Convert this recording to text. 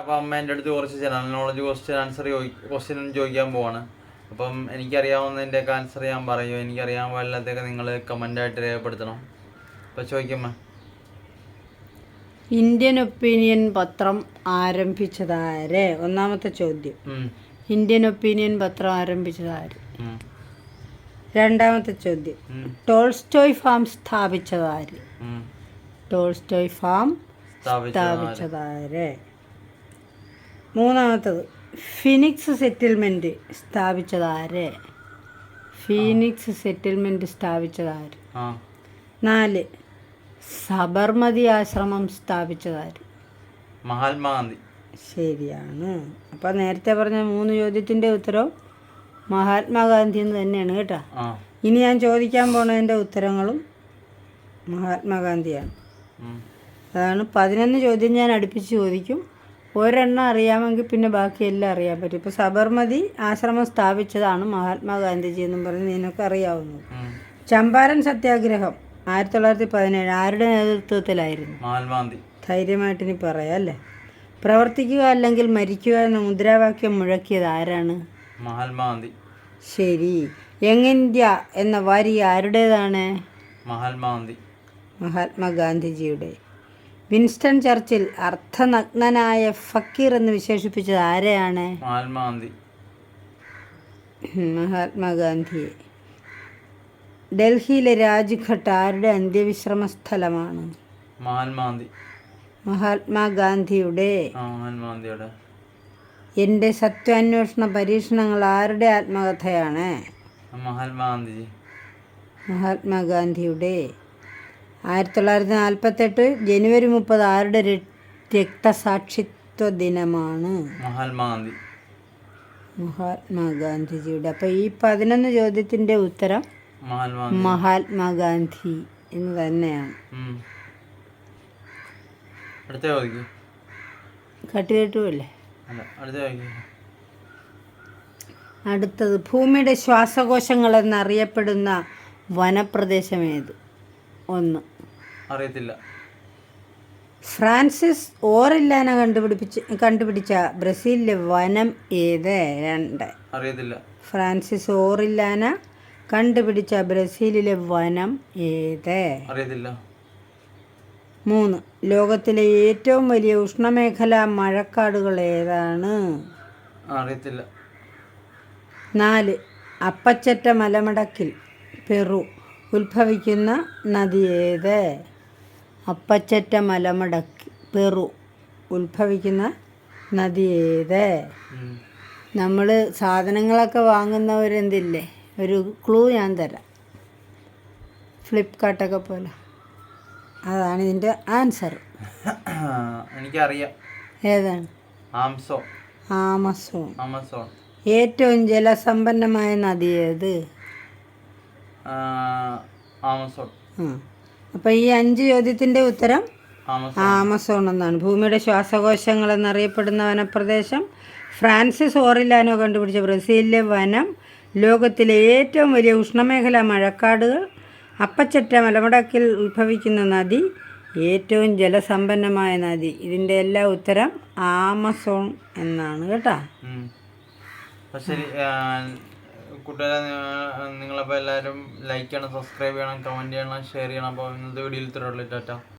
അപ്പം അമ്മ എൻ്റെ അടുത്ത് കുറച്ച് ജനറൽ നോളജ് ക്വസ്റ്റ്യൻ ചോദിക്കാൻ പോവാണ്. അപ്പം എനിക്കറിയാവുന്നതിൻ്റെയൊക്കെ ആൻസർ ഞാൻ പറയും. എനിക്കറിയാൻ പാടില്ലാത്തൊക്കെ നിങ്ങൾ കമൻ്റായിട്ട് രേഖപ്പെടുത്തണം. അപ്പം ചോദിക്കമ്മ. ഇന്ത്യൻ ഒപ്പീനിയൻ പത്രം ആരംഭിച്ചതാര്? ഒന്നാമത്തെ ചോദ്യം. ഇന്ത്യൻ ഒപ്പീനിയൻ പത്രം ആരംഭിച്ചതാര്? രണ്ടാമത്തെ ചോദ്യം. ടോൾസ്റ്റോയ് ഫാം സ്ഥാപിച്ചതാര്? ടോൾസ്റ്റോയ് ഫാം സ്ഥാപിച്ചതാര്? മൂന്നാമത്തത്. ഫീനിക്സ് സെറ്റിൽമെൻറ്റ് സ്ഥാപിച്ചതാര്? ഫീനിക്സ് സെറ്റിൽമെൻറ്റ് സ്ഥാപിച്ചതാര്? 4. സബർമതി ആശ്രമം സ്ഥാപിച്ചതാര്? മഹാത്മാഗാന്ധി. ശരിയാണ്. അപ്പം നേരത്തെ പറഞ്ഞ 3 ചോദ്യത്തിൻ്റെ ഉത്തരവും മഹാത്മാഗാന്ധി എന്ന് തന്നെയാണ് കേട്ടോ. ഇനി ഞാൻ ചോദിക്കാൻ പോണതിൻ്റെ ഉത്തരങ്ങളും മഹാത്മാഗാന്ധിയാണ്. അതാണ് 11 ചോദ്യം ഞാൻ അടുപ്പിച്ച് ചോദിക്കും. ഒരെണ്ണം അറിയാമെങ്കിൽ പിന്നെ ബാക്കിയെല്ലാം അറിയാൻ പറ്റും. ഇപ്പോൾ സബർമതി ആശ്രമം സ്ഥാപിച്ചതാണ് മഹാത്മാഗാന്ധിജി എന്നും പറഞ്ഞ് നിനക്ക് അറിയാവുന്നത്. ചമ്പാരൻ സത്യാഗ്രഹം 1917 ആരുടെ നേതൃത്വത്തിലായിരുന്നു? മഹാത്മാഗാന്ധി. ധൈര്യമായിട്ട് ഇനി പറയാം അല്ലേ. പ്രവർത്തിക്കുക അല്ലെങ്കിൽ മരിക്കുക എന്ന മുദ്രാവാക്യം മുഴക്കിയത് ആരാണ്? മഹാത്മാഗാന്ധി. ശരി. യങ് ഇന്ത്യ എന്ന വരി ആരുടേതാണ്? മഹാത്മാഗാന്ധി. മഹാത്മാഗാന്ധിജിയുടെ. വിൻസ്റ്റൺ ചർച്ചിൽ അർദ്ധനഗ്നനായ ഫക്കീർ എന്ന് വിശേഷിപ്പിച്ചത് ആരെയാണ്? മഹാത്മാഗാന്ധി. മഹാത്മാഗാന്ധിയെ. ഡൽഹിയിലെ രാജ്ഘട്ട് ആരുടെ അന്ത്യവിശ്രമ സ്ഥലമാണ്? മഹാത്മാഗാന്ധി. മഹാത്മാഗാന്ധിയുടെ. മഹാത്മാഗാന്ധിയുടെ. എൻ്റെ സത്യാന്വേഷണ പരീക്ഷണങ്ങൾ ആരുടെ ആത്മകഥയാണ്? മഹാത്മാഗാന്ധിജി. മഹാത്മാഗാന്ധിയുടെ. 1948 ജനുവരി 30 ആരുടെ രക്തസാക്ഷിത്വ ദിനമാണ്? മഹാത്മാഗാന്ധി. മഹാത്മാഗാന്ധിജിയുടെ. അപ്പോൾ ഈ 11 ചോദ്യത്തിൻ്റെ ഉത്തരം മഹാത്മാഗാന്ധി എന്ന് തന്നെയാണ്. കട്ടുകെട്ടുമല്ലേ. അടുത്തത്. ഭൂമിയുടെ ശ്വാസകോശങ്ങൾ എന്നറിയപ്പെടുന്ന വനപ്രദേശം ഏത്? 1. അറിയത്തില്ല. ഫ്രാൻസിസ് ഓറില്ലാന കണ്ടുപിടിച്ച ബ്രസീലിലെ വനം ഏത്? 2. അറിയത്തില്ല. ഫ്രാൻസിസ് ഓറില്ലാന കണ്ടുപിടിച്ച ബ്രസീലിലെ വനം ഏത്? അറിയത്തില്ല. 3. ലോകത്തിലെ ഏറ്റവും വലിയ ഉഷ്ണമേഖലാ മഴക്കാടുകൾ ഏതാണ്? അറിയത്തില്ല. 4. അപ്പച്ചറ്റ മലമടക്കിൽ പെറു ഉത്ഭവിക്കുന്ന നദി ഏത്? അപ്പച്ചറ്റ മലമടക്ക് പെറു ഉത്ഭവിക്കുന്ന നദി ഏത്? നമ്മൾ സാധനങ്ങളൊക്കെ വാങ്ങുന്നവരെന്തില്ലേ, ഒരു ക്ലൂ ഞാൻ തരാം. ഫ്ലിപ്കാർട്ടൊക്കെ പോലെ. അതാണ് ഇതിൻ്റെ ആൻസർ. എനിക്കറിയാം. ഏതാണ്? ആമസോൺ. ഏറ്റവും ജലസമ്പന്നമായ നദി ഏത്? ആമസോൺ. അപ്പോൾ ഈ 5 ചോദ്യത്തിൻ്റെ ഉത്തരം ആമസോൺ എന്നാണ്. ഭൂമിയുടെ ശ്വാസകോശങ്ങൾ എന്നറിയപ്പെടുന്ന വനപ്രദേശം, ഫ്രാൻസിസ് ഓറില്ലാനോ കണ്ടുപിടിച്ച ബ്രസീലിലെ വനം, ലോകത്തിലെ ഏറ്റവും വലിയ ഉഷ്ണമേഖലാ മഴക്കാടുകൾ, അപ്പച്ചറ്റ മലമടക്കിൽ ഉത്ഭവിക്കുന്ന നദി, ഏറ്റവും ജലസമ്പന്നമായ നദി. ഇതിൻ്റെ എല്ലാ ഉത്തരം ആമസോൺ എന്നാണ് കേട്ടോ. ശരി കൂട്ടുകാരെ, നിങ്ങളപ്പോൾ എല്ലാവരും ലൈക്ക് ചെയ്യണം, സബ്സ്ക്രൈബ് ചെയ്യണം, കമൻറ്റ് ചെയ്യണം, ഷെയർ ചെയ്യണം. അപ്പോൾ ഇന്നത്തെ വീഡിയോയിൽ ഇത്രയുള്ളൂ. ടാറ്റ.